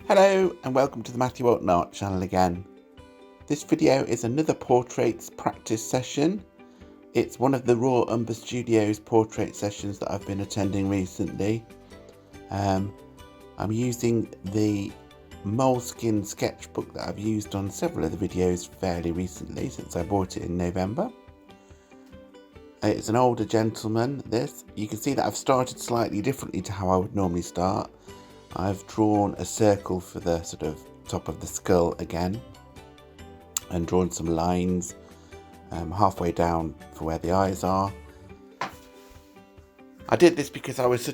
Hello and welcome to the Matthew Walton Art channel again. This video is another portraits practice session. It's one of the Raw Umber Studios portrait sessions that I've been attending recently. I'm using the Moleskin sketchbook that I've used on several of the videos fairly recently since I bought it in November. It's an older gentleman, this. You can see that I've started slightly differently to how I would normally start. I've drawn a circle for the sort of top of the skull again and drawn some lines halfway down for where the eyes are. I did this because I was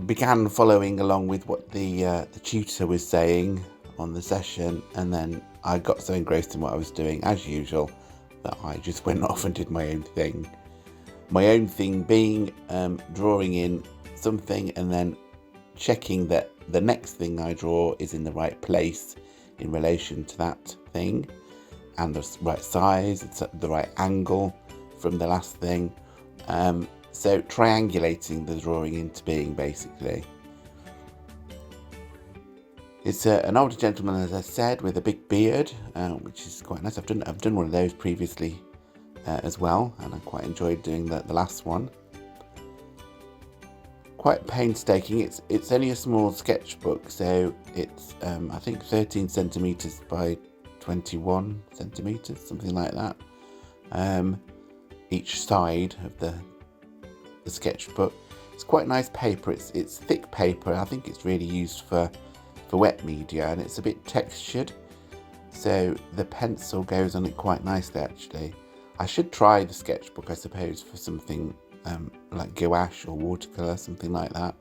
began following along with what the tutor was saying on the session, and then I got so engrossed in what I was doing as usual that I just went off and did my own thing. My own thing being drawing in something and then checking that the next thing I draw is in the right place in relation to that thing, and the right size, it's at the right angle from the last thing. So triangulating the drawing into being, basically. It's an older gentleman, as I said, with a big beard, which is quite nice. I've done one of those previously as well, and I quite enjoyed doing the last one. Quite painstaking. It's only a small sketchbook, so it's I think 13 centimeters by 21 centimeters, something like that. Each side of the sketchbook. It's quite nice paper. It's thick paper. I think it's really used for wet media, and it's a bit textured, so the pencil goes on it quite nicely. Actually, I should try the sketchbook, I suppose, for something like gouache or watercolour, something like that.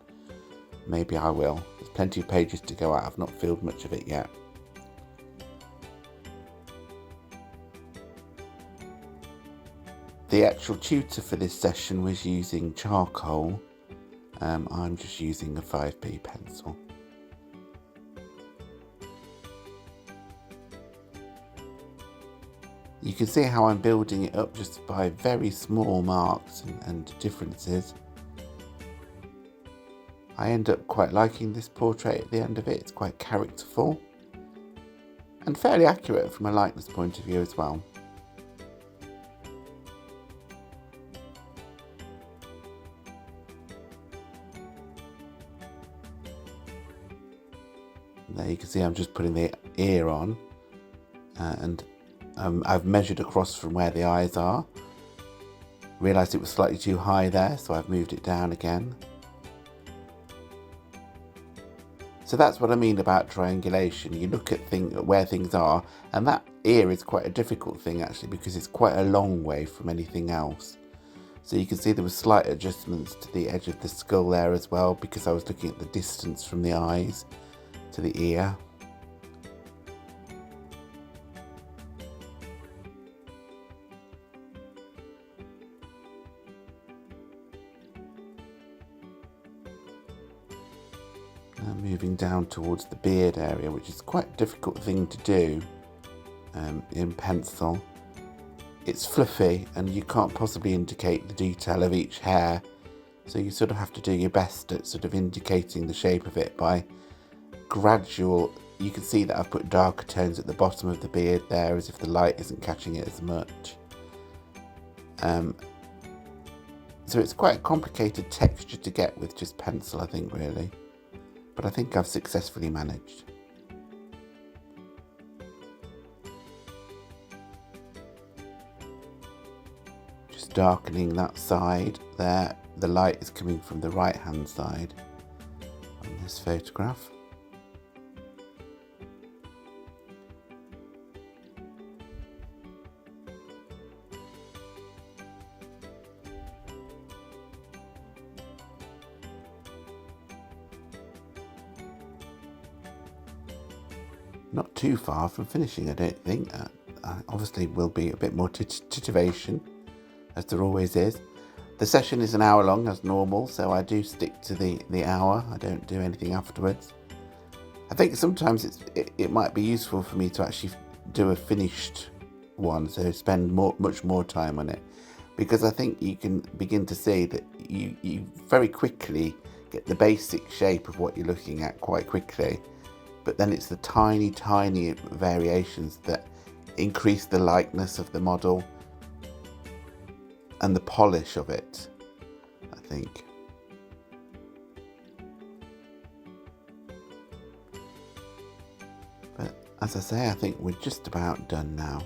Maybe I will. There's plenty of pages to go out. I've not filled much of it yet. The actual tutor for this session was using charcoal. I'm just using a 5B pencil. You can see how I'm building it up just by very small marks and differences. I end up quite liking this portrait at the end of it. It's quite characterful and fairly accurate from a likeness point of view as well. There you can see I'm just putting the ear on, and I've measured across from where the eyes are. Realised it was slightly too high there, so I've moved it down again. So that's what I mean about triangulation. You look at where things are, and that ear is quite a difficult thing actually, because it's quite a long way from anything else. So you can see there were slight adjustments to the edge of the skull there as well, because I was looking at the distance from the eyes to the ear. Moving down towards the beard area, which is quite a difficult thing to do in pencil. It's fluffy and you can't possibly indicate the detail of each hair, so you sort of have to do your best at sort of indicating the shape of it by gradual. You can see that I've put darker tones at the bottom of the beard there, as if the light isn't catching it as much. So it's quite a complicated texture to get with just pencil, I think, really. But I think I've successfully managed. Just darkening that side there. The light is coming from the right hand side on this photograph. Not too far from finishing, I don't think. Obviously will be a bit more titivation, as there always is. The session is an hour long as normal, so I do stick to the hour. I don't do anything afterwards. I think sometimes it might be useful for me to actually do a finished one, so spend much more time on it, because I think you can begin to see that you very quickly get the basic shape of what you're looking at quite quickly. but then it's the tiny, tiny variations that increase the likeness of the model and the polish of it, I think. But as I say, I think we're just about done now.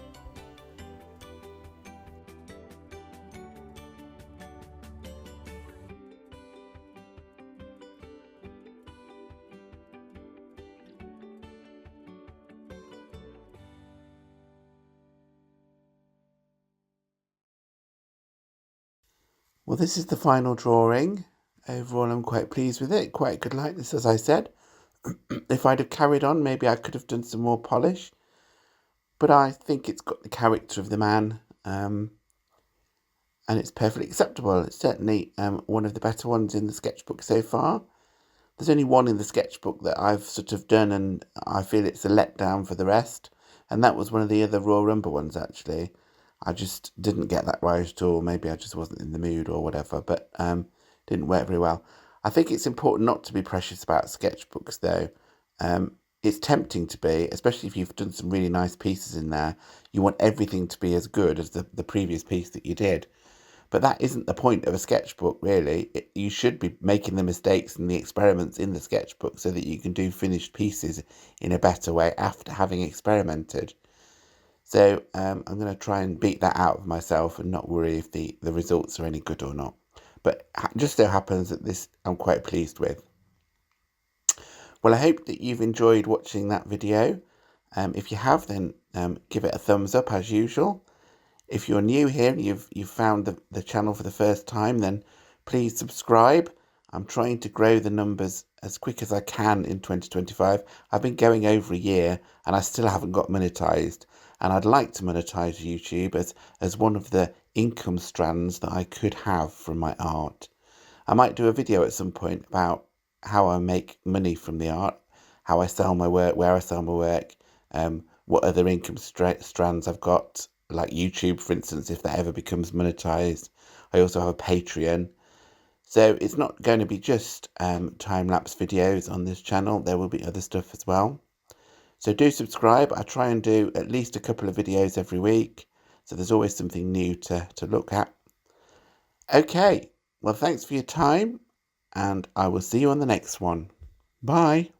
Well, this is the final drawing. Overall, I'm quite pleased with it. Quite good likeness, as I said. If I'd have carried on, maybe I could have done some more polish. But I think it's got the character of the man, and it's perfectly acceptable. It's certainly one of the better ones in the sketchbook so far. There's only one in the sketchbook that I've sort of done, and I feel it's a letdown for the rest. And that was one of the other Raw Umber ones, actually. I just didn't get that right at all. Maybe I just wasn't in the mood or whatever, but didn't work very well. I think it's important not to be precious about sketchbooks, though. It's tempting to be, especially if you've done some really nice pieces in there. You want everything to be as good as the previous piece that you did. But that isn't the point of a sketchbook, really. You should be making the mistakes and the experiments in the sketchbook so that you can do finished pieces in a better way after having experimented. So I'm going to try and beat that out of myself and not worry if the results are any good or not. But it just so happens that this I'm quite pleased with. Well, I hope that you've enjoyed watching that video. If you have, then give it a thumbs up as usual. If you're new here and you've found the channel for the first time, then please subscribe. I'm trying to grow the numbers as quick as I can in 2025. I've been going over a year and I still haven't got monetized. And I'd like to monetize YouTube as one of the income strands that I could have from my art. I might do a video at some point about how I make money from the art, how I sell my work, where I sell my work, what other income strands I've got, like YouTube, for instance, if that ever becomes monetized. I also have a Patreon. So it's not going to be just time-lapse videos on this channel. There will be other stuff as well. So do subscribe. I try and do at least a couple of videos every week. So there's always something new to look at. Okay, well, thanks for your time, and I will see you on the next one. Bye.